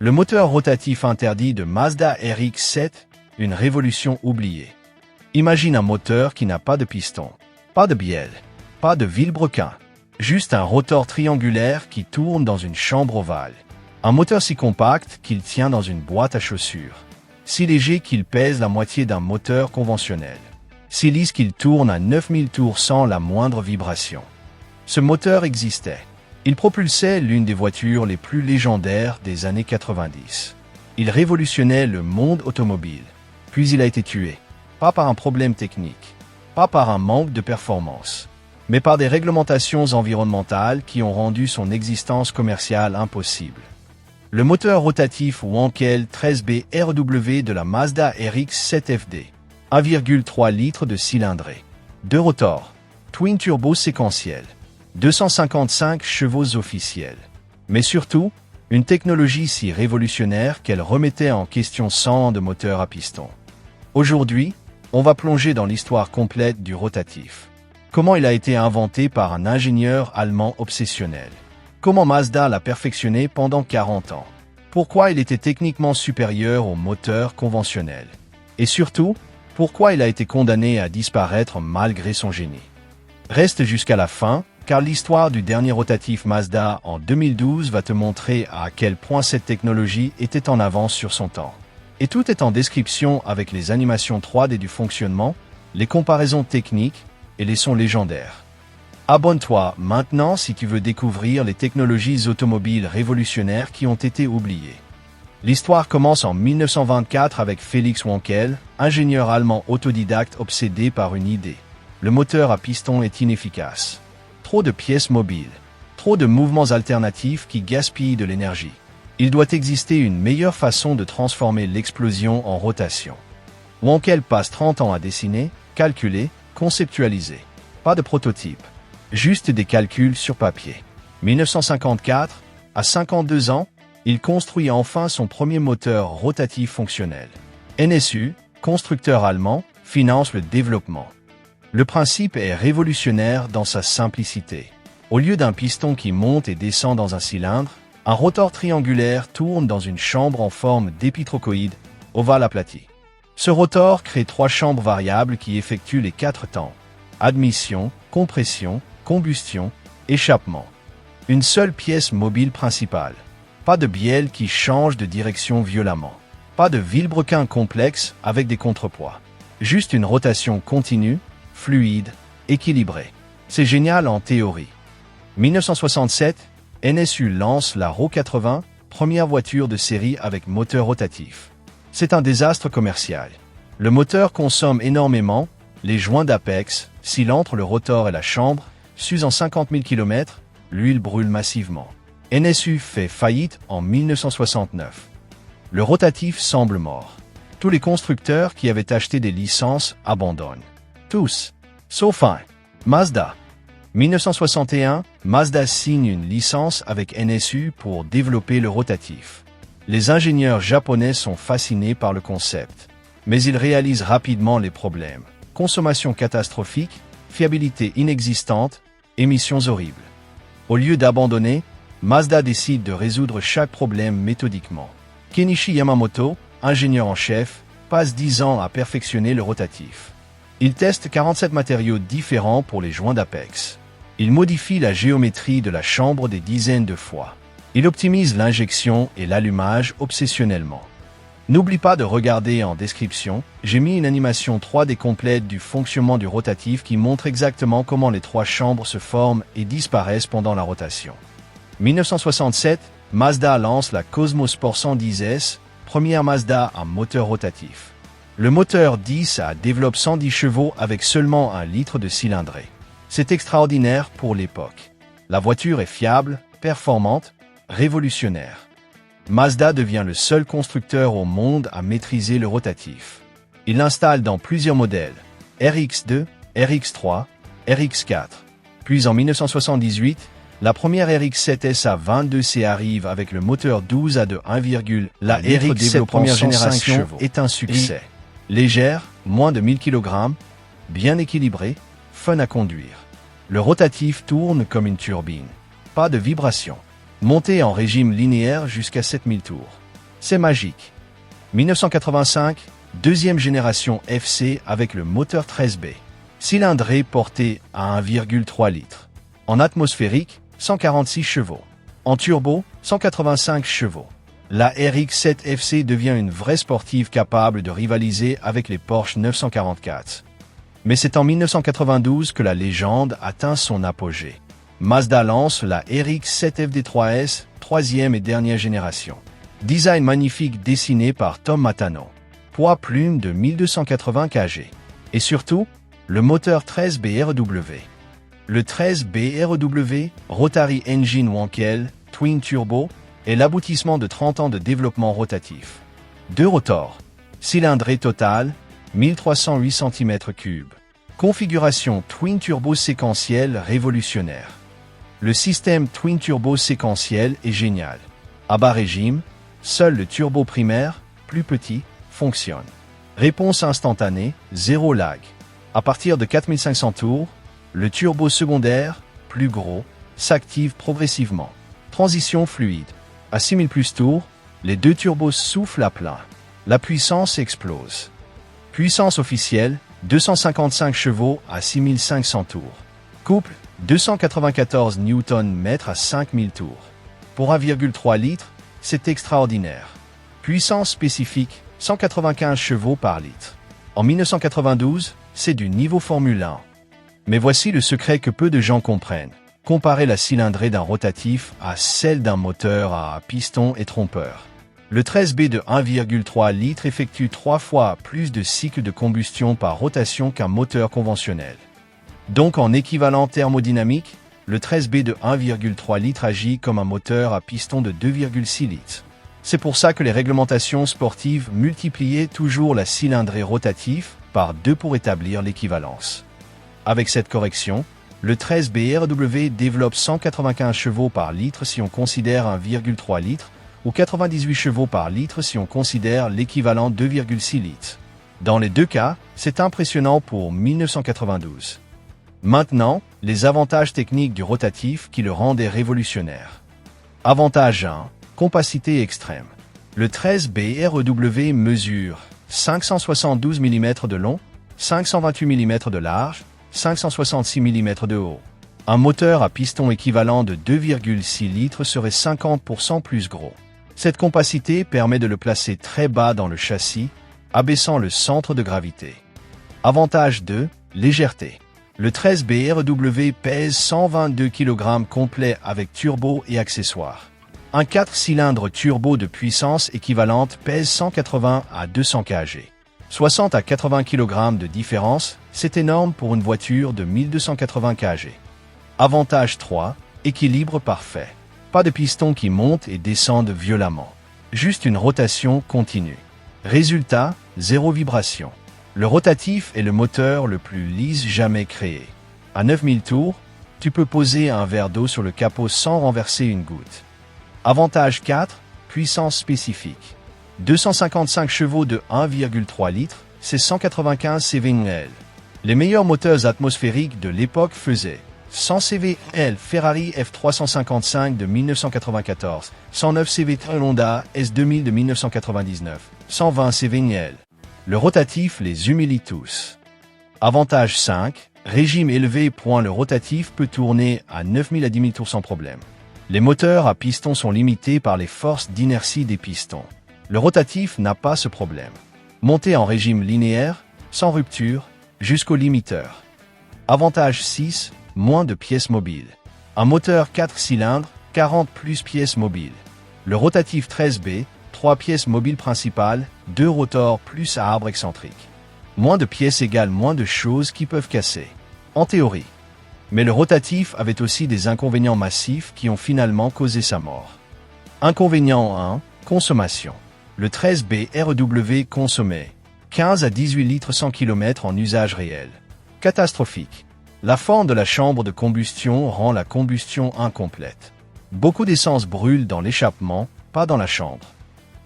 Le moteur rotatif interdit de Mazda RX-7, une révolution oubliée. Imagine un moteur qui n'a pas de piston, pas de bielle, pas de vilebrequin, juste un rotor triangulaire qui tourne dans une chambre ovale. Un moteur si compact qu'il tient dans une boîte à chaussures, si léger qu'il pèse la moitié d'un moteur conventionnel, si lisse qu'il tourne à 9000 tours sans la moindre vibration. Ce moteur existait. Il propulsait l'une des voitures les plus légendaires des années 90. Il révolutionnait le monde automobile. Puis il a été tué. Pas par un problème technique, pas par un manque de performance, mais par des réglementations environnementales qui ont rendu son existence commerciale impossible. Le moteur rotatif Wankel 13B RW de la Mazda RX-7 FD. 1,3 litres de cylindrée. 2 rotors. Twin turbo séquentiel. 255 chevaux officiels. Mais surtout, une technologie si révolutionnaire qu'elle remettait en question 100 ans de moteurs à piston. Aujourd'hui, on va plonger dans l'histoire complète du rotatif. Comment il a été inventé par un ingénieur allemand obsessionnel. Comment Mazda l'a perfectionné pendant 40 ans. Pourquoi il était techniquement supérieur aux moteurs conventionnels. Et surtout, pourquoi il a été condamné à disparaître malgré son génie. Reste jusqu'à la fin, car l'histoire du dernier rotatif Mazda en 2012 va te montrer à quel point cette technologie était en avance sur son temps. Et tout est en description avec les animations 3D du fonctionnement, les comparaisons techniques et les sons légendaires. Abonne-toi maintenant si tu veux découvrir les technologies automobiles révolutionnaires qui ont été oubliées. L'histoire commence en 1924 avec Felix Wankel, ingénieur allemand autodidacte obsédé par une idée. Le moteur à piston est inefficace. Trop de pièces mobiles, trop de mouvements alternatifs qui gaspillent de l'énergie. Il doit exister une meilleure façon de transformer l'explosion en rotation. Wankel passe 30 ans à dessiner, calculer, conceptualiser. Pas de prototype, juste des calculs sur papier. 1954, à 52 ans, il construit enfin son premier moteur rotatif fonctionnel. NSU, constructeur allemand, finance le développement. Le principe est révolutionnaire dans sa simplicité. Au lieu d'un piston qui monte et descend dans un cylindre, un rotor triangulaire tourne dans une chambre en forme d'épitrochoïde, ovale aplati. Ce rotor crée 3 chambres variables qui effectuent les 4 temps. Admission, compression, combustion, échappement. Une seule pièce mobile principale. Pas de bielle qui change de direction violemment. Pas de vilebrequin complexe avec des contrepoids. Juste une rotation continue, fluide, équilibrée. C'est génial en théorie. 1967, NSU lance la RAW 80, première voiture de série avec moteur rotatif. C'est un désastre commercial. Le moteur consomme énormément, les joints d'apex, s'il entre le rotor et la chambre, s'usent en 50 000 km, l'huile brûle massivement. NSU fait faillite en 1969. Le rotatif semble mort. Tous les constructeurs qui avaient acheté des licences abandonnent. Tous, sauf un. Mazda. 1961, Mazda signe une licence avec NSU pour développer le rotatif. Les ingénieurs japonais sont fascinés par le concept, mais ils réalisent rapidement les problèmes. Consommation catastrophique, fiabilité inexistante, émissions horribles. Au lieu d'abandonner, Mazda décide de résoudre chaque problème méthodiquement. Kenichi Yamamoto, ingénieur en chef, passe 10 ans à perfectionner le rotatif. Il teste 47 matériaux différents pour les joints d'apex. Il modifie la géométrie de la chambre des dizaines de fois. Il optimise l'injection et l'allumage obsessionnellement. N'oublie pas de regarder en description, j'ai mis une animation 3D complète du fonctionnement du rotatif qui montre exactement comment les 3 chambres se forment et disparaissent pendant la rotation. 1967, Mazda lance la Cosmo Sport 110S, première Mazda à moteur rotatif. Le moteur 10 développe 110 chevaux avec seulement 1 litre de cylindrée. C'est extraordinaire pour l'époque. La voiture est fiable, performante, révolutionnaire. Mazda devient le seul constructeur au monde à maîtriser le rotatif. Il l'installe dans plusieurs modèles, RX2, RX3, RX4. Puis en 1978, la première RX-7S à 22C arrive avec le moteur 12 à de 1,1 La RX-7 première génération est un succès. Légère, moins de 1000 kg, bien équilibrée, fun à conduire. Le rotatif tourne comme une turbine. Pas de vibration. Montée en régime linéaire jusqu'à 7000 tours. C'est magique. 1985, deuxième génération FC avec le moteur 13B. Cylindré porté à 1,3 litres. En atmosphérique, 146 chevaux. En turbo, 185 chevaux. La RX-7 FC devient une vraie sportive capable de rivaliser avec les Porsche 944. Mais c'est en 1992 que la légende atteint son apogée. Mazda lance la RX-7 FD3S, troisième et dernière génération. Design magnifique dessiné par Tom Matano. Poids plume de 1280 kg. Et surtout, le moteur 13B RW. Le 13B RW, Rotary Engine Wankel, Twin Turbo, est l'aboutissement de 30 ans de développement rotatif. 2 rotors. Cylindrée total, 1308 cm3. Configuration Twin Turbo séquentiel révolutionnaire. Le système Twin Turbo séquentiel est génial. À bas régime, seul le turbo primaire, plus petit, fonctionne. Réponse instantanée, 0 lag. À partir de 4500 tours, le turbo secondaire, plus gros, s'active progressivement. Transition fluide. À 6000 plus tours, les deux turbos soufflent à plein. La puissance explose. Puissance officielle, 255 chevaux à 6500 tours. Couple, 294 Nm à 5000 tours. Pour 1,3 litre, c'est extraordinaire. Puissance spécifique, 195 chevaux par litre. En 1992, c'est du niveau Formule 1. Mais voici le secret que peu de gens comprennent. Comparer la cylindrée d'un rotatif à celle d'un moteur à piston et trompeur. Le 13B de 1,3 litres effectue 3 fois plus de cycles de combustion par rotation qu'un moteur conventionnel. Donc en équivalent thermodynamique, le 13B de 1,3 litres agit comme un moteur à piston de 2,6 litres. C'est pour ça que les réglementations sportives multipliaient toujours la cylindrée rotative par 2 pour établir l'équivalence. Avec cette correction, le 13B RW développe 195 chevaux par litre si on considère 1,3 litre ou 98 chevaux par litre si on considère l'équivalent 2,6 litres. Dans les deux cas, c'est impressionnant pour 1992. Maintenant, les avantages techniques du rotatif qui le rendaient révolutionnaire. Avantage 1. Compacité extrême. Le 13B RW mesure 572 mm de long, 528 mm de large, 566 mm de haut. Un moteur à piston équivalent de 2,6 litres serait 50% plus gros. Cette compacité permet de le placer très bas dans le châssis, abaissant le centre de gravité. Avantage 2. Légèreté. Le 13B RW pèse 122 kg complet avec turbo et accessoires. Un 4 cylindres turbo de puissance équivalente pèse 180 à 200 kg. 60 à 80 kg de différence, c'est énorme pour une voiture de 1280 kg. Avantage 3. Équilibre parfait. Pas de piston qui monte et descendent violemment. Juste une rotation continue. Résultat, 0 vibration. Le rotatif est le moteur le plus lisse jamais créé. À 9000 tours, tu peux poser un verre d'eau sur le capot sans renverser une goutte. Avantage 4. Puissance spécifique. 255 chevaux de 1,3 litres, c'est 195 cv/L. Les meilleurs moteurs atmosphériques de l'époque faisaient 100 cv/L Ferrari F355 de 1994, 109 cv/L Honda S2000 de 1999, 120 cv/L. Le rotatif les humilie tous. Avantage 5. Régime élevé. Le rotatif peut tourner à 9000 à 10 000 tours sans problème. Les moteurs à piston sont limités par les forces d'inertie des pistons. Le rotatif n'a pas ce problème. Monté en régime linéaire, sans rupture, jusqu'au limiteur. Avantage 6. Moins de pièces mobiles. Un moteur 4 cylindres, 40 plus pièces mobiles. Le rotatif 13B, 3 pièces mobiles principales, 2 rotors plus arbre excentrique. Moins de pièces égale moins de choses qui peuvent casser. En théorie. Mais le rotatif avait aussi des inconvénients massifs qui ont finalement causé sa mort. Inconvénient 1. Consommation. Le 13B RW consommait 15 à 18 litres 100 km en usage réel. Catastrophique. La forme de la chambre de combustion rend la combustion incomplète. Beaucoup d'essence brûle dans l'échappement, pas dans la chambre.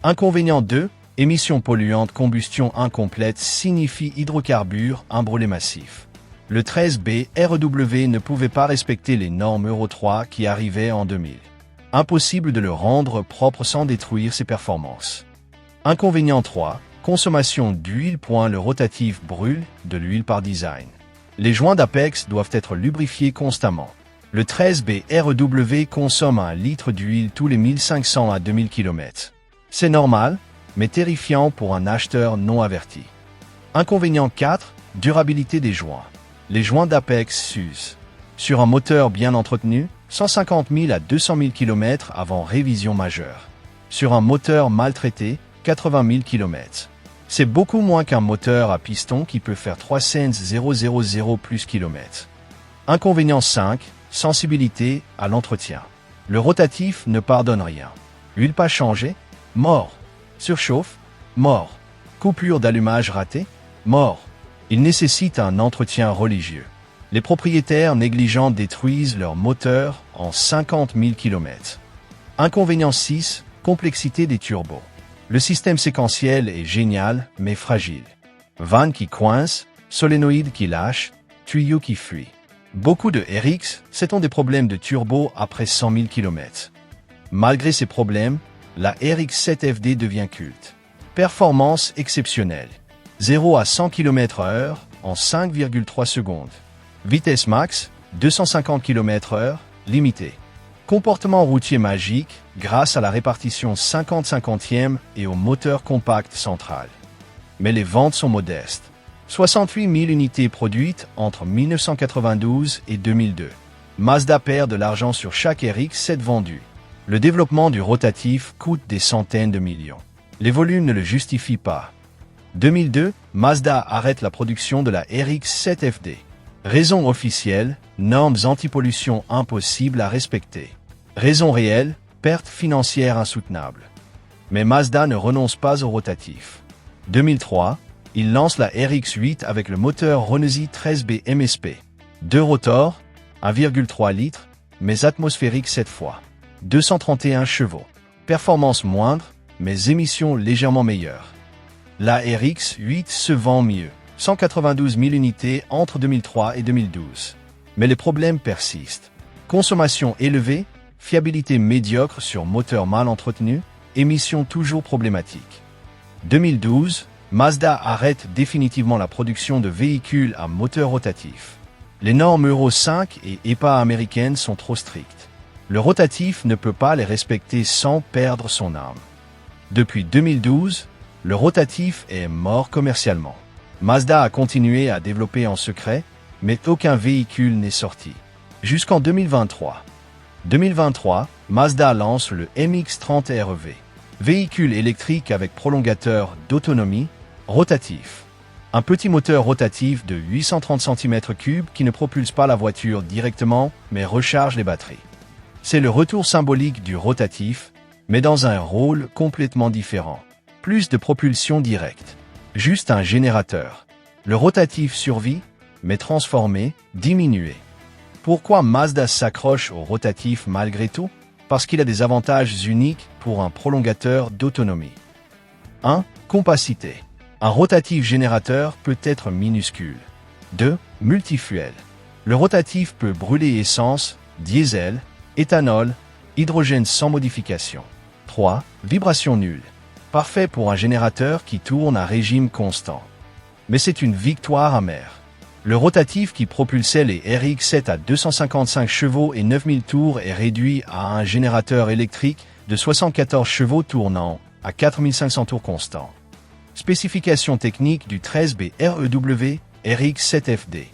Inconvénient 2. Émissions polluantes. Combustion incomplète signifie hydrocarbures, un brûlé massif. Le 13B RW ne pouvait pas respecter les normes Euro 3 qui arrivaient en 2000. Impossible de le rendre propre sans détruire ses performances. Inconvénient 3. Consommation d'huile. Le rotatif brûle de l'huile par design. Les joints d'Apex doivent être lubrifiés constamment. Le 13B REW consomme 1 litre d'huile tous les 1500 à 2000 km. C'est normal, mais terrifiant pour un acheteur non averti. Inconvénient 4. Durabilité des joints. Les joints d'Apex s'usent. Sur un moteur bien entretenu, 150 000 à 200 000 km avant révision majeure. Sur un moteur maltraité, 80 000 km. C'est beaucoup moins qu'un moteur à piston qui peut faire 300 000 plus km. Inconvénient 5. Sensibilité à l'entretien. Le rotatif ne pardonne rien. Huile pas changée, mort. Surchauffe, mort. Coupure d'allumage ratée, mort. Il nécessite un entretien religieux. Les propriétaires négligents détruisent leur moteur en 50 000 km. Inconvénient 6. Complexité des turbos. Le système séquentiel est génial, mais fragile. Vannes qui coincent, solénoïdes qui lâchent, tuyaux qui fuient. Beaucoup de RX ont des problèmes de turbo après 100 000 km. Malgré ces problèmes, la RX7FD devient culte. Performance exceptionnelle. 0 à 100 km/h en 5,3 secondes. Vitesse max, 250 km/h, limitée. Comportement routier magique grâce à la répartition 50-50e et au moteur compact central. Mais les ventes sont modestes. 68 000 unités produites entre 1992 et 2002. Mazda perd de l'argent sur chaque RX-7 vendu. Le développement du rotatif coûte des centaines de millions. Les volumes ne le justifient pas. 2002, Mazda arrête la production de la RX-7FD. Raison officielle, normes anti-pollution impossibles à respecter. Raison réelle, perte financière insoutenable. Mais Mazda ne renonce pas au rotatif. 2003, il lance la RX-8 avec le moteur Renausi 13B MSP. 2 rotors, 1,3 litres, mais atmosphérique cette fois. 231 chevaux. Performance moindre, mais émissions légèrement meilleures. La RX-8 se vend mieux. 192 000 unités entre 2003 et 2012. Mais les problèmes persistent. Consommation élevée, fiabilité médiocre sur moteur mal entretenu, émissions toujours problématiques. 2012, Mazda arrête définitivement la production de véhicules à moteur rotatif. Les normes Euro 5 et EPA américaines sont trop strictes. Le rotatif ne peut pas les respecter sans perdre son âme. Depuis 2012, le rotatif est mort commercialement. Mazda a continué à développer en secret, mais aucun véhicule n'est sorti. Jusqu'en 2023. 2023, Mazda lance le MX-30 REV. Véhicule électrique avec prolongateur d'autonomie, rotatif. Un petit moteur rotatif de 830 cm3 qui ne propulse pas la voiture directement, mais recharge les batteries. C'est le retour symbolique du rotatif, mais dans un rôle complètement différent. Plus de propulsion directe. Juste un générateur. Le rotatif survit, mais transformé, diminué. Pourquoi Mazda s'accroche au rotatif malgré tout? Parce qu'il a des avantages uniques pour un prolongateur d'autonomie. 1. Compacité. Un rotatif générateur peut être minuscule. 2. Multifuel. Le rotatif peut brûler essence, diesel, éthanol, hydrogène sans modification. 3. Vibration nulle. Parfait pour un générateur qui tourne à régime constant. Mais c'est une victoire amère. Le rotatif qui propulsait les RX-7 à 255 chevaux et 9000 tours est réduit à un générateur électrique de 74 chevaux tournant à 4500 tours constants. Spécification technique du 13B REW RX-7FD.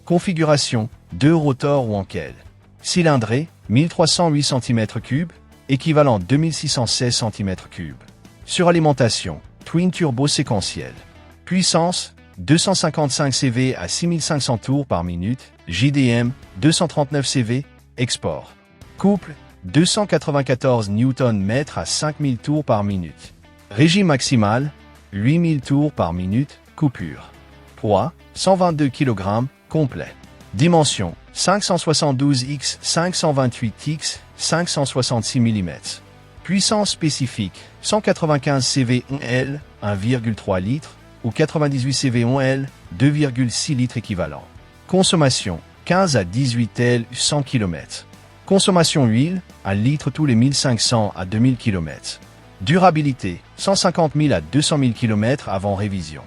Configuration 2 rotors ou Wankel. Cylindrée 1308 cm3, équivalent 2616 cm3. Suralimentation, twin turbo séquentiel. Puissance, 255 CV à 6500 tours par minute, JDM, 239 CV, export. Couple, 294 Nm à 5000 tours par minute. Régime maximal, 8000 tours par minute, coupure. Poids, 122 kg, complet. Dimension, 572 x 528 x 566 mm. Puissance spécifique, 195 CV1L, 1,3 litres, ou 98 CV1L, 2,6 litres équivalent. Consommation, 15 à 18 L, 100 km. Consommation huile, 1 litre tous les 1500 à 2000 km. Durabilité, 150 000 à 200 000 km avant révision.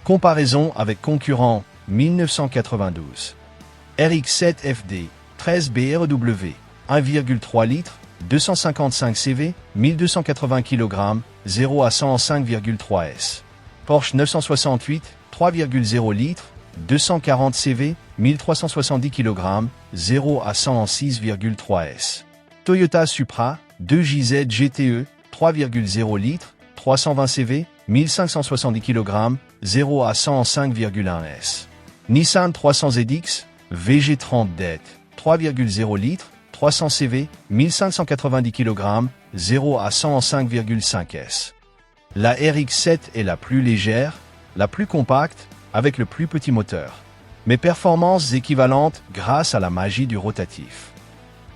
Comparaison avec concurrents, 1992. RX7 FD, 13 BRW, 1,3 litres, 255 CV, 1280 kg, 0 à 100 en 5,3 S. Porsche 968, 3,0 litres, 240 CV, 1370 kg, 0 à 100 en 6,3 S. Toyota Supra, 2JZ GTE, 3,0 litres, 320 CV, 1570 kg, 0 à 100 en 5,1 S. Nissan 300ZX, VG30 DET, 3,0 litres, 300 CV, 1590 kg, 0 à 100 en 5,5 S. La RX7 est la plus légère, la plus compacte, avec le plus petit moteur, mais performances équivalentes grâce à la magie du rotatif.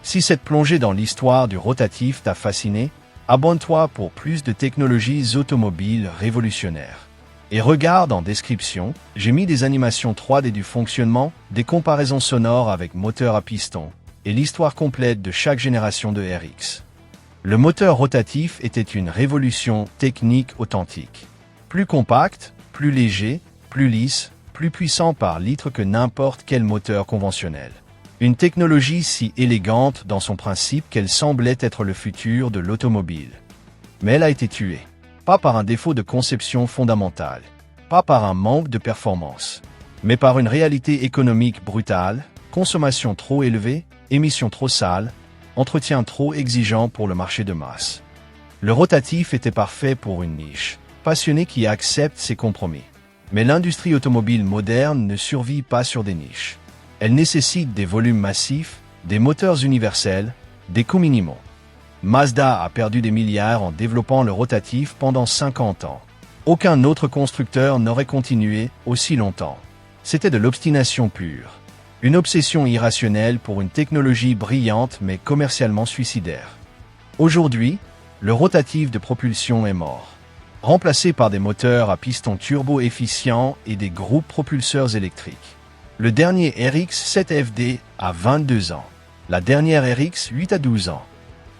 Si cette plongée dans l'histoire du rotatif t'a fasciné, abonne-toi pour plus de technologies automobiles révolutionnaires. Et regarde en description, j'ai mis des animations 3D du fonctionnement, des comparaisons sonores avec moteur à piston, et l'histoire complète de chaque génération de RX. Le moteur rotatif était une révolution technique authentique. Plus compact, plus léger, plus lisse, plus puissant par litre que n'importe quel moteur conventionnel. Une technologie si élégante dans son principe qu'elle semblait être le futur de l'automobile. Mais elle a été tuée. Pas par un défaut de conception fondamentale, pas par un manque de performance, mais par une réalité économique brutale, consommation trop élevée, émissions trop sales, entretien trop exigeant pour le marché de masse. Le rotatif était parfait pour une niche, passionnée qui accepte ses compromis. Mais l'industrie automobile moderne ne survit pas sur des niches. Elle nécessite des volumes massifs, des moteurs universels, des coûts minimaux. Mazda a perdu des milliards en développant le rotatif pendant 50 ans. Aucun autre constructeur n'aurait continué aussi longtemps. C'était de l'obstination pure. Une obsession irrationnelle pour une technologie brillante mais commercialement suicidaire. Aujourd'hui, le rotatif de propulsion est mort, remplacé par des moteurs à piston turbo efficients et des groupes propulseurs électriques. Le dernier RX7 FD a 22 ans, la dernière RX8 a 12 ans.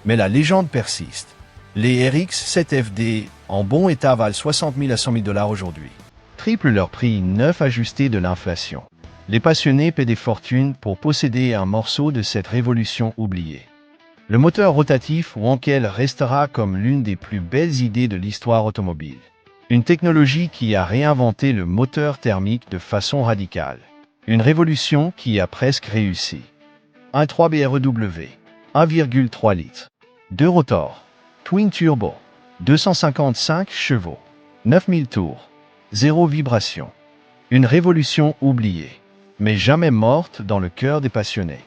Mais la légende persiste. Les RX7 FD en bon état valent 60 000 à 100 000 $ aujourd'hui. Triple leur prix neuf ajusté de l'inflation. Les passionnés paient des fortunes pour posséder un morceau de cette révolution oubliée. Le moteur rotatif Wankel restera comme l'une des plus belles idées de l'histoire automobile. Une technologie qui a réinventé le moteur thermique de façon radicale. Une révolution qui a presque réussi. 1.3 BRW, 1,3 litres. 2 rotors, Twin Turbo, 255 chevaux, 9000 tours, 0 vibration. Une révolution oubliée, mais jamais morte dans le cœur des passionnés.